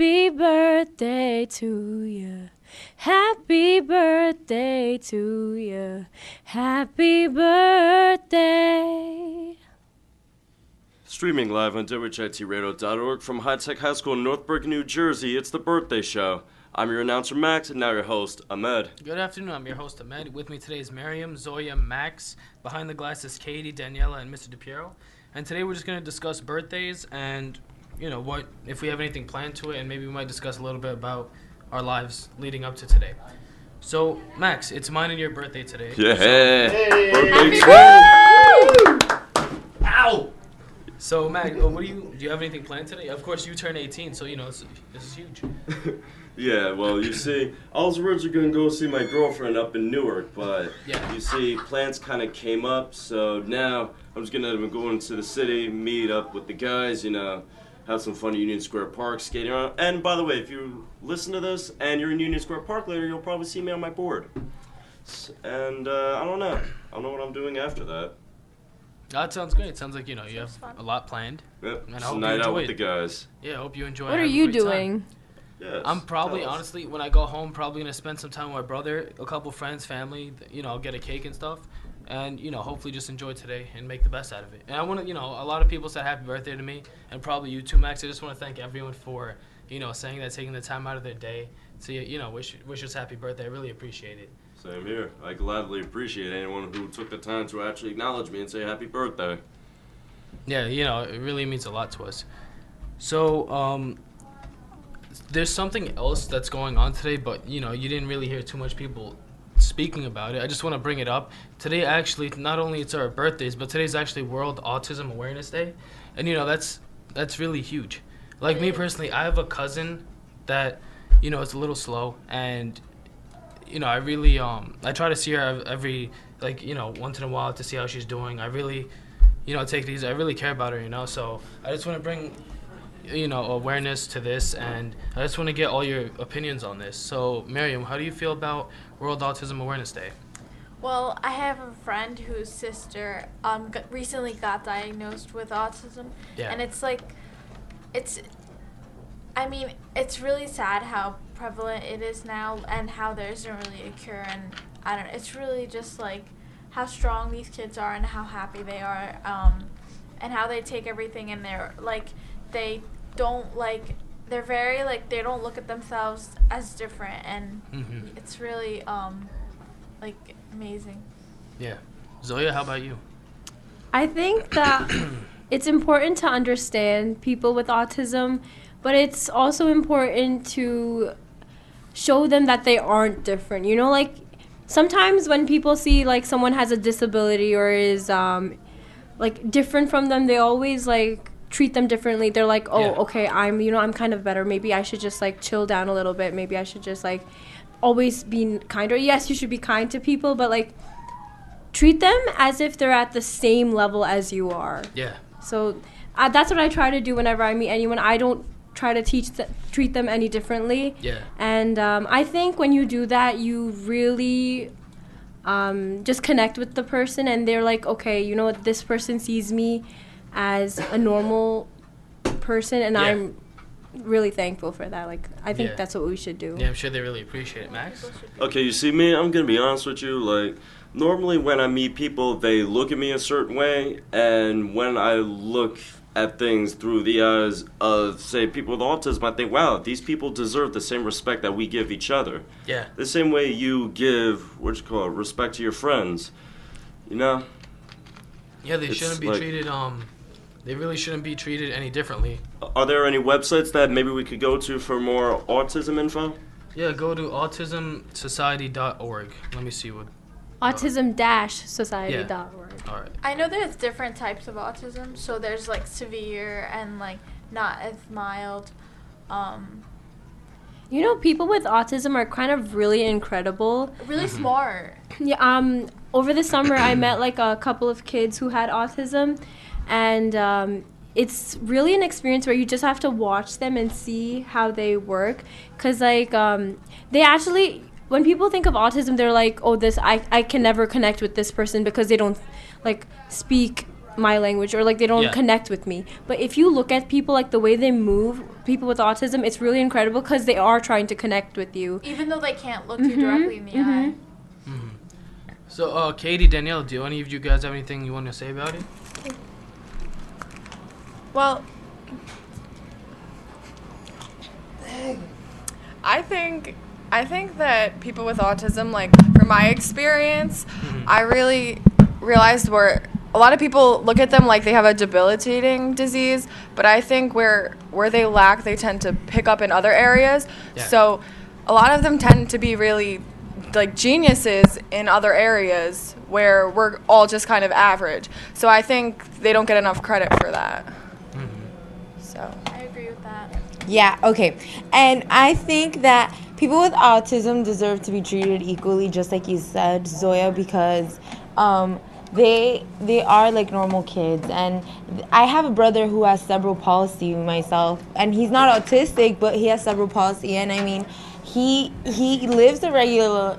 Happy birthday to you. Happy birthday to you. Happy birthday. Streaming live on WHITradio.org from High Tech High School in Northbrook, New Jersey, it's the birthday show. I'm your announcer, Max, and now your host, Ahmed. Good afternoon. I'm your host, Ahmed. With me today is Miriam, Zoya, Max. Behind the glass is Katie, Daniela, and Mr. DePiero. And today we're just going to discuss birthdays and, what if we have anything planned to it, and maybe we might discuss a little bit about our lives leading up to today. So, Max, it's mine and your birthday today. Yeah. So, Birthday twin! Ow! So, Max, do you have anything planned today? Of course, you turn 18, so, this is huge. Yeah, well, you see, I was originally going to go see my girlfriend up in Newark, but you see, plans kind of came up, so now I'm just going to go into the city, meet up with the guys, have some fun at Union Square Park, skating around. And by the way, if you listen to this and you're in Union Square Park later, you'll probably see me on my board. And I don't know. I don't know what I'm doing after that. That sounds great. It sounds like, you have a lot planned. Yep, And I it's a hope you night out enjoy with it. the guys. Yeah, I hope you enjoy it. What are Have a you great time. doing? Yes, I'm probably, tell us. honestly, when I go home, probably going to spend some time with my brother, a couple friends, family, I'll get a cake and stuff, and, hopefully just enjoy today and make the best out of it. And I want to, a lot of people said happy birthday to me, and probably you too, Max. I just want to thank everyone for, saying that, taking the time out of their day to, wish us happy birthday. I really appreciate it. Same here. I gladly appreciate anyone who took the time to actually acknowledge me and say happy birthday. Yeah, it really means a lot to us. So, there's something else that's going on today, but, you didn't really hear too much people speaking about it. I just want to bring it up. Today, actually, not only it's our birthdays, but today's actually World Autism Awareness Day. And, that's really huge. Like, me personally, I have a cousin that, is a little slow, and, I really, I try to see her every, once in a while to see how she's doing. I really, take it easy. I really care about her, so I just want to bring awareness to this, and I just want to get all your opinions on this. So, Miriam, how do you feel about World Autism Awareness Day? Well, I have a friend whose sister recently got diagnosed with autism, and it's really sad how prevalent it is now, and how there isn't really a cure, and it's really just like how strong these kids are and how happy they are, and how they take everything, and they don't they don't look at themselves as different, and it's really amazing. Yeah. Zoya, how about you? I think that it's important to understand people with autism, but it's also important to show them that they aren't different. Sometimes when people see someone has a disability or is different from them, they always treat them differently. They're like, oh, okay, I'm kind of better. Maybe I should just chill down a little bit. Maybe I should just always be kinder. Yes, you should be kind to people, but treat them as if they're at the same level as you are. Yeah. So that's what I try to do whenever I meet anyone. I don't try to treat them any differently. Yeah. And I think when you do that, you really just connect with the person, and they're like, okay, you know what, this person sees me as a normal person, and I'm really thankful for that. I think that's what we should do. Yeah, I'm sure they really appreciate it, Max. Okay, you see me, I'm going to be honest with you, normally when I meet people, they look at me a certain way, and when I look at things through the eyes of, say, people with autism, I think, wow, these people deserve the same respect that we give each other. Yeah. The same way you give, respect to your friends, Yeah, they It's shouldn't be treated, they really shouldn't be treated any differently. Are there any websites that maybe we could go to for more autism info? Yeah, go to autismsociety.org. Let me see what... Autism-society.org. All right. I know there's different types of autism, so there's severe and not as mild. People with autism are kind of really incredible. Really smart. Yeah. Over the summer, I met a couple of kids who had autism, and it's really an experience where you just have to watch them and see how they work, because they actually, when people think of autism, they're like, oh, I can never connect with this person because they don't speak my language, or like they don't Yeah. connect with me. But if you look at people, like the way they move, people with autism, it's really incredible because they are trying to connect with you. Even though they can't look you directly in the eye. So, Katie, Danielle, do any of you guys have anything you want to say about it? Well, I think that people with autism, like from my experience, I really realized where a lot of people look at them like they have a debilitating disease, but I think where they lack, they tend to pick up in other areas. Yeah. So a lot of them tend to be really like geniuses in other areas where we're all just kind of average. So I think they don't get enough credit for that. So I agree with that. Yeah, okay. And I think that people with autism deserve to be treated equally, just like you said, Zoya, because they are like normal kids. And I have a brother who has cerebral palsy myself, and he's not autistic, but he has cerebral palsy. And I mean, he lives a regular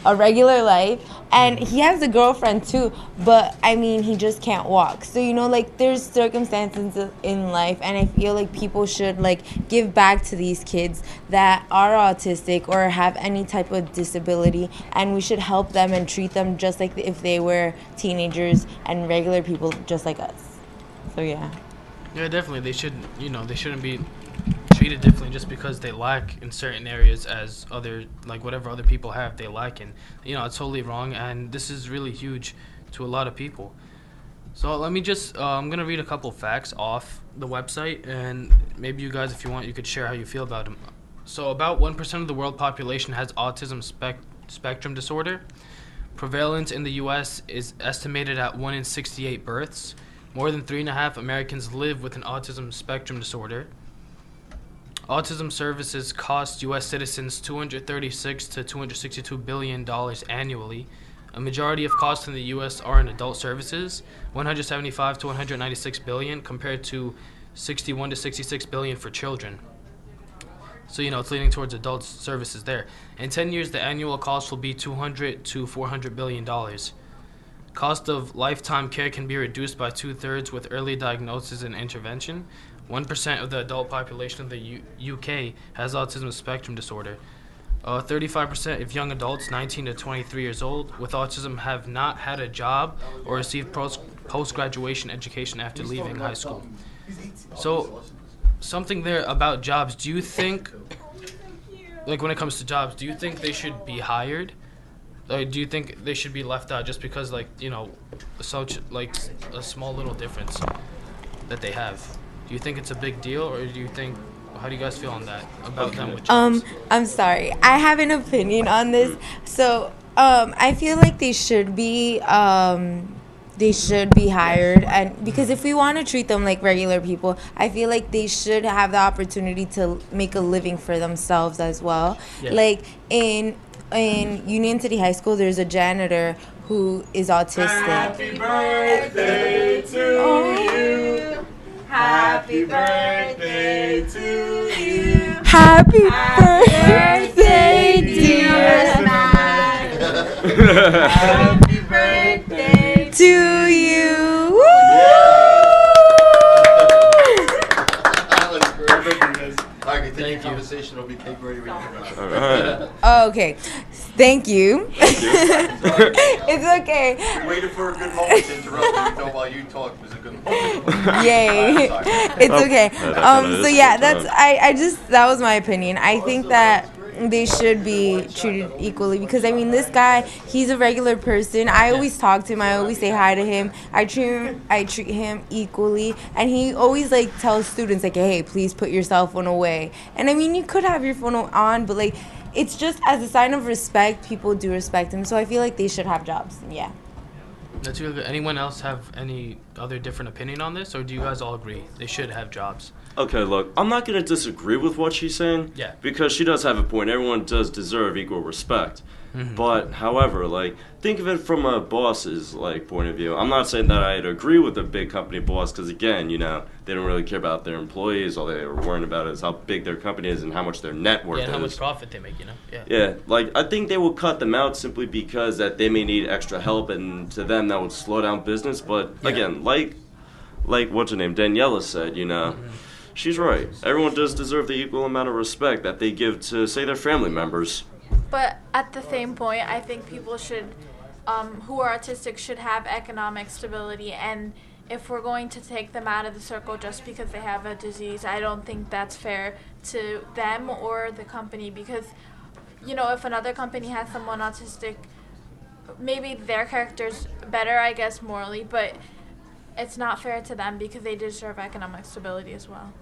life, and he has a girlfriend too, but I mean, he just can't walk. So, you know, like there's circumstances in life, and I feel like people should like give back to these kids that are autistic or have any type of disability, and we should help them and treat them just like if they were teenagers and regular people just like us. So yeah. Yeah, definitely. They shouldn't be treated differently just because they lack in certain areas as whatever other people have, they lack in. It's totally wrong, and this is really huge to a lot of people. So let me just, I'm going to read a couple facts off the website, and maybe you guys, if you want, you could share how you feel about them. So about 1% of the world population has autism spectrum disorder. Prevalence in the U.S. is estimated at 1 in 68 births. More than 3.5 Americans live with an autism spectrum disorder. Autism services cost U.S. citizens $236 to $262 billion annually. A majority of costs in the U.S. are in adult services, $175 to $196 billion, compared to $61 to $66 billion for children. So, it's leaning towards adult services there. In 10 years, the annual cost will be $200 to $400 billion. Cost of lifetime care can be reduced by 2/3 with early diagnosis and intervention. 1% of the adult population of the UK has autism spectrum disorder. 35% of young adults 19 to 23 years old with autism have not had a job or received post-graduation education after leaving high school. So, something there about jobs. Do you think, like when it comes to jobs, do you think they should be hired? Do you think they should be left out just because, such like a small little difference that they have? Do you think it's a big deal, or do you think, how do you guys feel on that, about them with jobs? I'm sorry. I have an opinion on this. So, I feel like they should be hired, and because if we want to treat them like regular people, I feel like they should have the opportunity to make a living for themselves as well. Yeah. Like in Union City High School, there's a janitor who is autistic. Happy birthday to you. Happy birthday to you. Happy birthday, dear Happy birthday to you. Woo! Thank you. Conversation will be taken very well. All right. Okay, thank you. It's okay. We waited for a good moment to interrupt you. We thought while you talked was a good moment. Yay. It's okay. So yeah, that was my opinion. I think that they should be treated equally because I mean this guy, he's a regular person. I always talk to him, I always say hi to him. I treat him equally, and he always like tells students like, hey, please put your cell phone away. And I mean, you could have your phone on, but like it's just as a sign of respect, people do respect him. So I feel like they should have jobs. Yeah. That's really good. Anyone else have any other different opinion on this, or do you guys all agree they should have jobs? Okay, look, I'm not going to disagree with what she's saying. Yeah. Because she does have a point. Everyone does deserve equal respect. But, however, like, think of it from a boss's, like, point of view. I'm not saying that I'd agree with a big company boss because, again, you know, they don't really care about their employees. All they are worrying about is how big their company is and how much their net worth Yeah, and how is. much profit they make, you know? Yeah. Yeah, like, I think they will cut them out simply because that they may need extra help, and to them that would slow down business. But, again, like what's her name, Daniela said, you know, she's right. Everyone does deserve the equal amount of respect that they give to, say, their family members. But at the same point, I think people should, who are autistic, should have economic stability. And if we're going to take them out of the circle just because they have a disease, I don't think that's fair to them or the company. Because, you know, if another company has someone autistic, maybe their character's better, I guess, morally. But it's not fair to them because they deserve economic stability as well.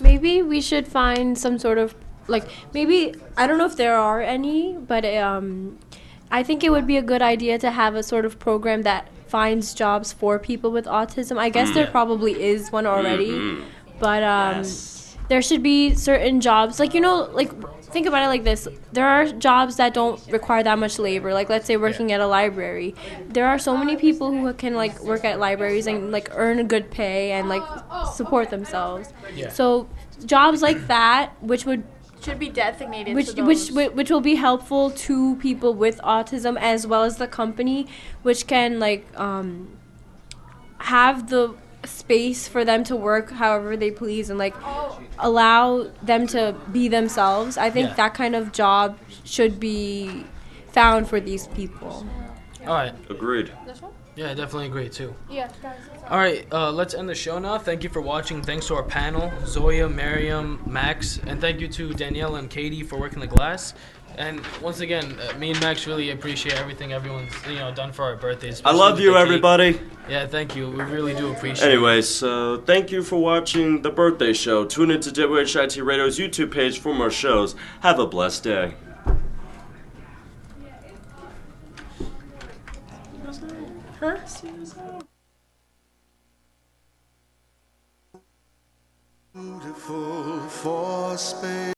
Maybe we should find some sort of, like, maybe, I don't know if there are any, but I think it would be a good idea to have a sort of program that finds jobs for people with autism. I guess there probably is one already, but there should be certain jobs, like, you know, like, think about it like this. There are jobs that don't require that much labor, like, let's say working at a library. There are so many people who can, like, work at libraries and, like, earn a good pay and, like, support themselves. So jobs like that, which Should be designated to those. which will be helpful to people with autism as well as the company, which can, like, have the space for them to work however they please and, like, allow them to be themselves. I think that kind of job should be found for these people. All right. Agreed. Yeah, I definitely agree, too. Yeah, guys. All right, let's end the show now. Thank you for watching. Thanks to our panel, Zoya, Miriam, Max, and thank you to Danielle and Katie for working the glass. And once again, me and Max really appreciate everything everyone's done for our birthdays. I love you, everybody. Yeah, thank you. We really do appreciate it. Anyway, so thank you for watching The Birthday Show. Tune into WHIT Radio's YouTube page for more shows. Have a blessed day. Beautiful for space.